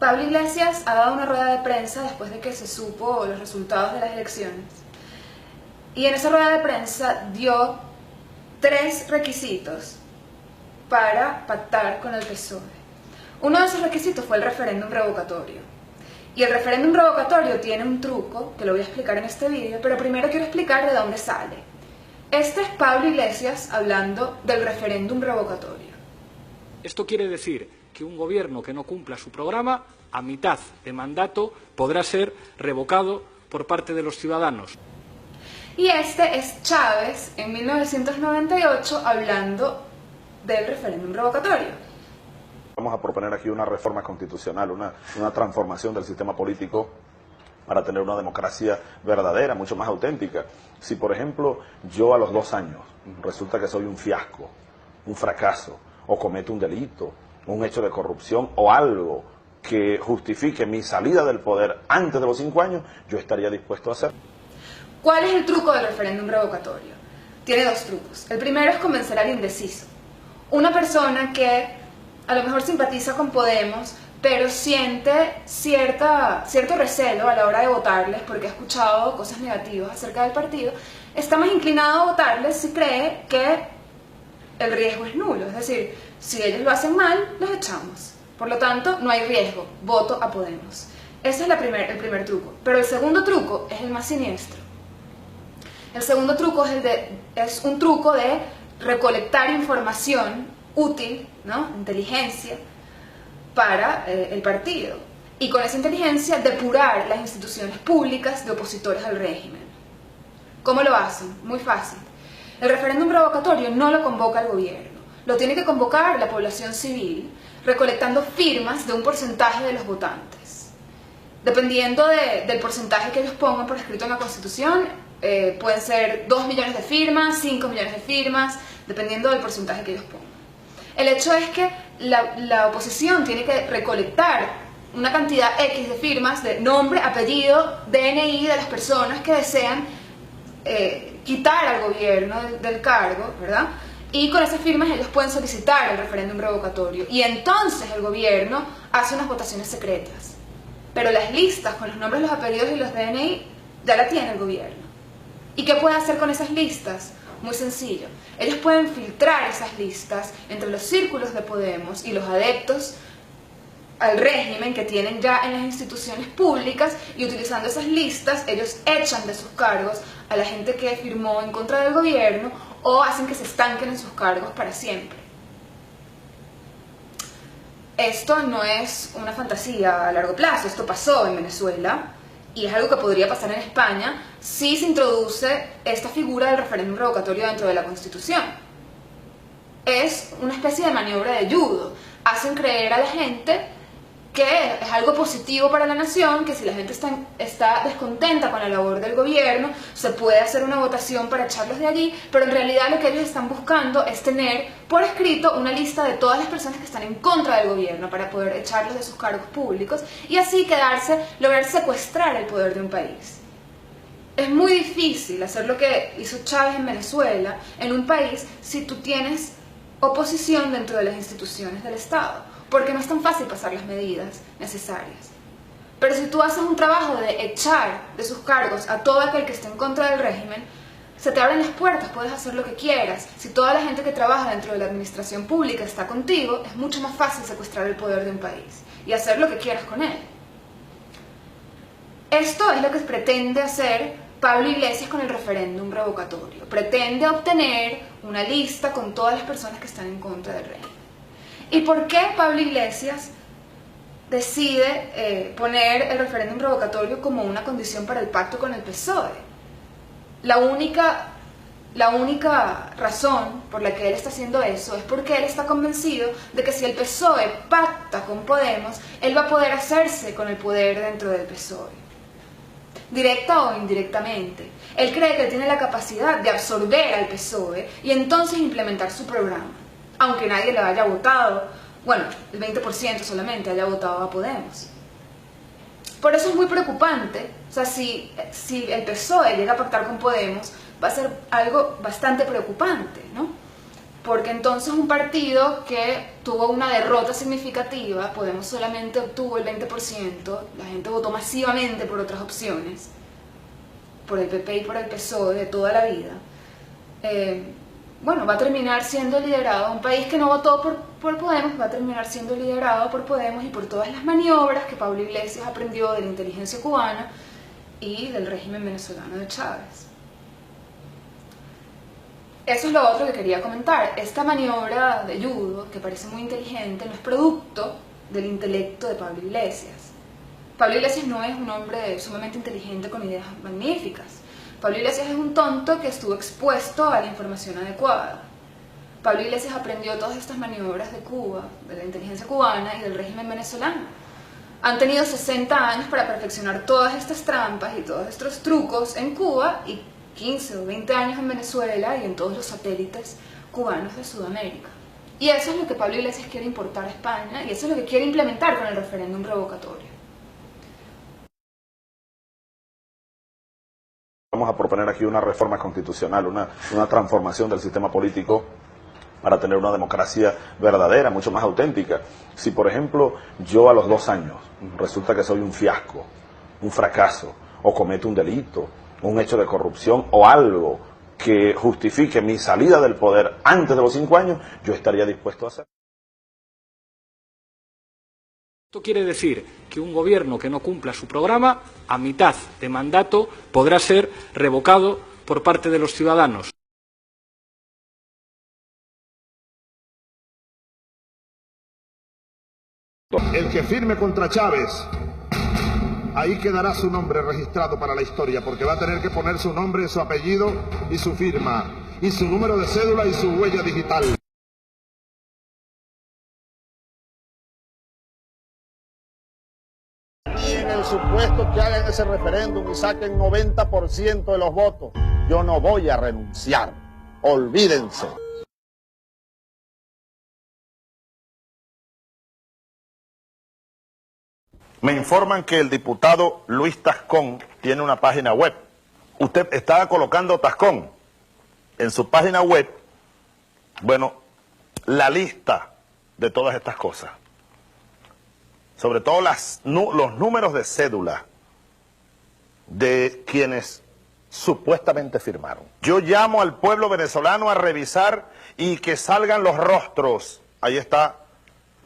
Pablo Iglesias ha dado una rueda de prensa después de que se supo los resultados de las elecciones. Y en esa rueda de prensa dio 3 requisitos para pactar con el PSOE. Uno de esos requisitos fue el referéndum revocatorio. Y el referéndum revocatorio tiene un truco, que lo voy a explicar en este vídeo, pero primero quiero explicar de dónde sale. Este es Pablo Iglesias hablando del referéndum revocatorio. Esto quiere decir que un gobierno que no cumpla su programa, a mitad de mandato, podrá ser revocado por parte de los ciudadanos. Y este es Chávez en 1998 hablando del referéndum revocatorio. Vamos a proponer aquí una reforma constitucional, una transformación del sistema político para tener una democracia verdadera, mucho más auténtica. Si, por ejemplo, yo a los 2 años resulta que soy un fiasco, un fracaso, o cometo un delito, un hecho de corrupción o algo que justifique mi salida del poder antes de los 5 años, yo estaría dispuesto a hacerlo. ¿Cuál es el truco del referéndum revocatorio? Tiene 2 trucos. El primero es convencer al indeciso. Una persona que a lo mejor simpatiza con Podemos, pero siente cierto recelo a la hora de votarles porque ha escuchado cosas negativas acerca del partido, está más inclinado a votarles si cree que el riesgo es nulo. Es decir, si ellos lo hacen mal, los echamos. Por lo tanto, no hay riesgo, voto a Podemos. Ese es el primer truco. Pero el segundo truco es el más siniestro. El segundo truco es un truco de recolectar información útil, ¿no? Inteligencia, para el partido. Y con esa inteligencia depurar las instituciones públicas de opositores al régimen. ¿Cómo lo hacen? Muy fácil. El referéndum revocatorio no lo convoca el gobierno. Lo tiene que convocar la población civil, recolectando firmas de un porcentaje de los votantes. Dependiendo del porcentaje que ellos pongan por escrito en la Constitución, pueden ser 2 millones de firmas, 5 millones de firmas, dependiendo del porcentaje que ellos pongan. El hecho es que la oposición tiene que recolectar una cantidad X de firmas de nombre, apellido, DNI de las personas que desean quitar al gobierno del cargo, ¿verdad? Y con esas firmas ellos pueden solicitar el referéndum revocatorio. Y entonces el gobierno hace unas votaciones secretas. Pero las listas con los nombres, los apellidos y los DNI ya la tiene el gobierno. ¿Y qué puede hacer con esas listas? Muy sencillo. Ellos pueden filtrar esas listas entre los círculos de Podemos y los adeptos al régimen que tienen ya en las instituciones públicas, y utilizando esas listas ellos echan de sus cargos a la gente que firmó en contra del gobierno o hacen que se estanquen en sus cargos para siempre. Esto no es una fantasía a largo plazo, esto pasó en Venezuela. Y es algo que podría pasar en España si se introduce esta figura del referéndum revocatorio dentro de la Constitución. Es una especie de maniobra de judo. Hacen creer a la gente que es algo positivo para la nación, que si la gente está descontenta con la labor del gobierno, se puede hacer una votación para echarlos de allí, pero en realidad lo que ellos están buscando es tener por escrito una lista de todas las personas que están en contra del gobierno para poder echarlos de sus cargos públicos y así lograr secuestrar el poder de un país. Es muy difícil hacer lo que hizo Chávez en Venezuela en un país si tú tienes oposición dentro de las instituciones del Estado, porque no es tan fácil pasar las medidas necesarias. Pero si tú haces un trabajo de echar de sus cargos a todo aquel que esté en contra del régimen, se te abren las puertas, puedes hacer lo que quieras. Si toda la gente que trabaja dentro de la administración pública está contigo, es mucho más fácil secuestrar el poder de un país y hacer lo que quieras con él. Esto es lo que pretende hacer Pablo Iglesias con el referéndum revocatorio. Pretende obtener una lista con todas las personas que están en contra del régimen. ¿Y por qué Pablo Iglesias decide poner el referéndum revocatorio como una condición para el pacto con el PSOE? La única razón por la que él está haciendo eso es porque él está convencido de que si el PSOE pacta con Podemos, él va a poder hacerse con el poder dentro del PSOE, directa o indirectamente. Él cree que tiene la capacidad de absorber al PSOE y entonces implementar su programa, aunque nadie le haya votado, bueno, el 20% solamente haya votado a Podemos. Por eso es muy preocupante, o sea, si el PSOE llega a pactar con Podemos, va a ser algo bastante preocupante, ¿no? porque entonces un partido que tuvo una derrota significativa, Podemos solamente obtuvo el 20%, la gente votó masivamente por otras opciones, por el PP y por el PSOE de toda la vida, bueno, va a terminar siendo liderado, un país que no votó por Podemos va a terminar siendo liderado por Podemos y por todas las maniobras que Pablo Iglesias aprendió de la inteligencia cubana y del régimen venezolano de Chávez. Eso es lo otro que quería comentar. Esta maniobra de judo, que parece muy inteligente, no es producto del intelecto de Pablo Iglesias. Pablo Iglesias no es un hombre sumamente inteligente con ideas magníficas. Pablo Iglesias es un tonto que estuvo expuesto a la información adecuada. Pablo Iglesias aprendió todas estas maniobras de Cuba, de la inteligencia cubana y del régimen venezolano. Han tenido 60 años para perfeccionar todas estas trampas y todos estos trucos en Cuba y 15 o 20 años en Venezuela y en todos los satélites cubanos de Sudamérica. Y eso es lo que Pablo Iglesias quiere importar a España y eso es lo que quiere implementar con el referéndum revocatorio. Vamos a proponer aquí una reforma constitucional, una transformación del sistema político para tener una democracia verdadera, mucho más auténtica. Si, por ejemplo, yo a los 2 años resulta que soy un fiasco, un fracaso, o cometo un delito, un hecho de corrupción o algo que justifique mi salida del poder antes de los 5 años, yo estaría dispuesto a hacerlo. Esto quiere decir que un gobierno que no cumpla su programa, a mitad de mandato, podrá ser revocado por parte de los ciudadanos. El que firme contra Chávez, ahí quedará su nombre registrado para la historia, porque va a tener que poner su nombre, su apellido y su firma, y su número de cédula y su huella digital. Y en el supuesto que hagan ese referéndum y saquen 90% de los votos, yo no voy a renunciar. Olvídense. Me informan que el diputado Luis Tascón tiene una página web. Usted estaba colocando Tascón en su página web, bueno, la lista de todas estas cosas. Sobre todo los números de cédula de quienes supuestamente firmaron. Yo llamo al pueblo venezolano a revisar y que salgan los rostros. Ahí está.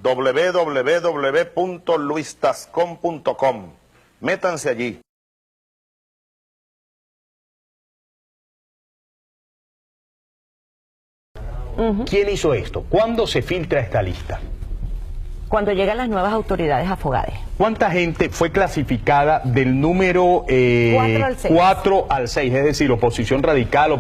www.luistascon.com. Métanse allí. ¿Quién hizo esto? ¿Cuándo se filtra esta lista? Cuando llegan las nuevas autoridades a Fogades. ¿Cuánta gente fue clasificada del número 4 al 6? Es decir, oposición radical y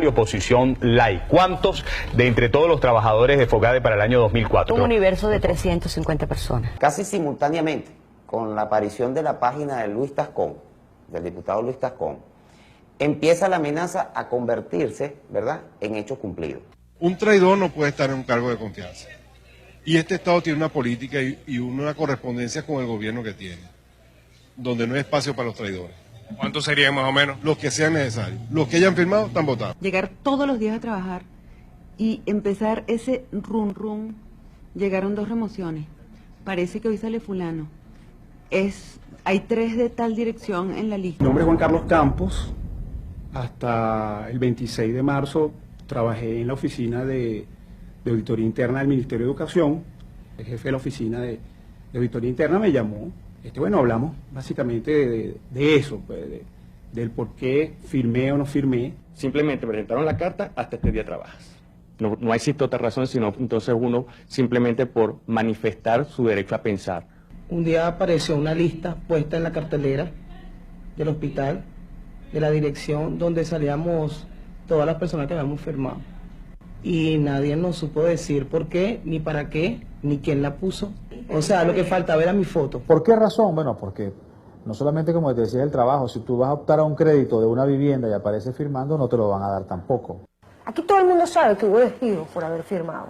oposición light. ¿Cuántos de entre todos los trabajadores de Fogades para el año 2004? Un universo de 350 personas. Casi simultáneamente con la aparición de la página de Luis Tascón, del diputado Luis Tascón, empieza la amenaza a convertirse, ¿verdad?, en hecho cumplido. Un traidor no puede estar en un cargo de confianza. Y este Estado tiene una política y una correspondencia con el gobierno que tiene, donde no hay espacio para los traidores. ¿Cuántos serían más o menos? Los que sean necesarios. Los que hayan firmado están votados. Llegar todos los días a trabajar y empezar ese run. Llegaron 2 remociones. Parece que hoy sale fulano. Hay 3 de tal dirección en la lista. Mi nombre es Juan Carlos Campos. Hasta el 26 de marzo trabajé en la oficina de Auditoría Interna del Ministerio de Educación. El jefe de la oficina de Auditoría Interna me llamó. Bueno, hablamos básicamente de eso, pues, del por qué firmé o no firmé. Simplemente presentaron la carta, hasta este día trabajas. No existe otra razón, sino entonces uno simplemente por manifestar su derecho a pensar. Un día apareció una lista puesta en la cartelera del hospital, de la dirección donde salíamos todas las personas que habíamos firmado. Y nadie nos supo decir por qué, ni para qué, ni quién la puso. O sea, lo que faltaba era mi foto. ¿Por qué razón? Bueno, porque no solamente, como te decía, el trabajo, si tú vas a optar a un crédito de una vivienda y apareces firmando, no te lo van a dar tampoco. Aquí todo el mundo sabe que hubo despidos por haber firmado.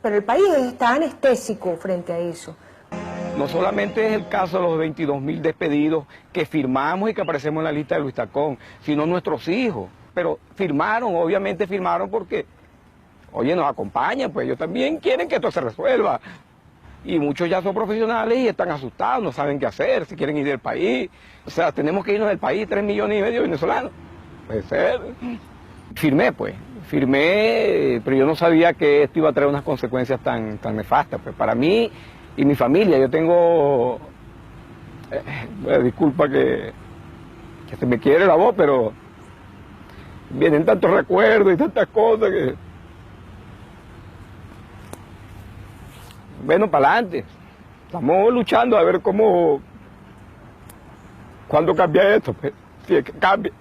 Pero el país está anestésico frente a eso. No solamente es el caso de los 22.000 despedidos que firmamos y que aparecemos en la lista de Luis Tascón, sino nuestros hijos. pero firmaron, obviamente firmaron porque, oye, nos acompañan, pues ellos también quieren que esto se resuelva. Y muchos ya son profesionales y están asustados, no saben qué hacer, si quieren ir del país. O sea, tenemos que irnos del país, 3,5 millones de venezolanos. Puede ser. Firmé, pero yo no sabía que esto iba a traer unas consecuencias tan nefastas. Pues para mí y mi familia, yo tengo, disculpa que se me quiere la voz, pero vienen tantos recuerdos y tantas cosas que... Bueno, para adelante. Estamos luchando a ver cuándo cambia esto, pues, si es que cambia.